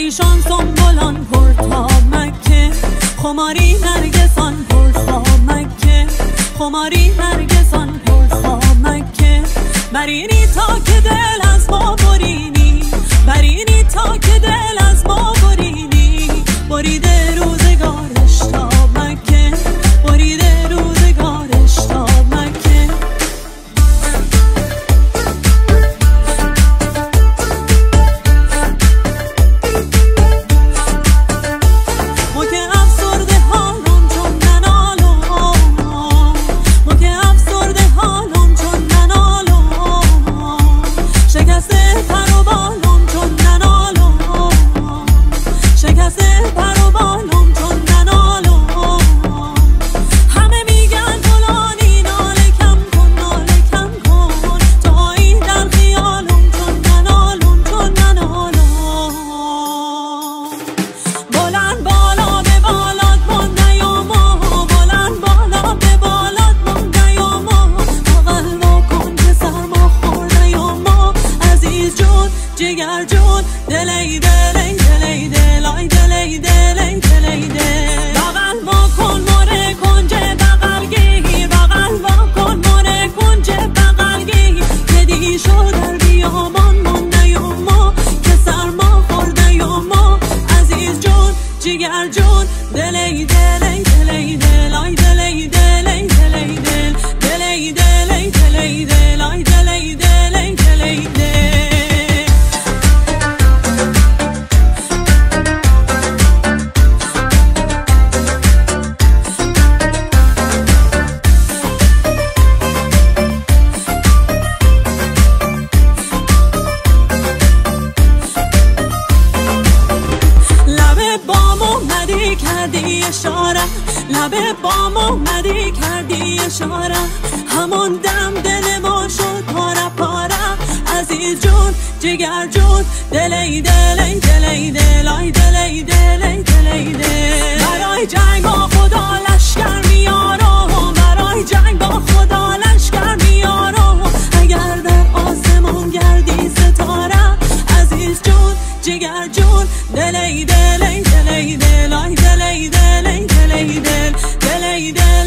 پریشان سنبولان پرتا مکه خماری نرگسان پرتا مکه خماری نرگسان پرتا مکه برینی تا که دل از ما برینی برینی تا که دل از ما برینی بریده روزگارش تا مکه بریده روزگارش تا مکه جگر جون دلی دلی دلی دلای دلی دلی دلی دل بغل ما کن مره کنجه بغل گیر بغل ما کن مره کنجه بغل گیر که دی شو در بیابان مونده و ما که سرما خورده و ما عزیز جون جگر جون دلی دلی دلی دلای دلی دلی دلی دل دلی دلی دلی دلای دلی دلی دلی دل کردی اشاره لبه بام اومدی کردی اشاره همون دم دل ما شد پاره پاره عزیز جون جگر جون دلی دلی دلی دلای دلی دلی دلی دل برای جنگ با خدا لشکر میارم برای جنگ با خدا لشکر میارم اگر در آسمون گردی ستاره عزیز جون جگر جون دلی دلی دلی دلای دلی دلی دلی دل دلی دل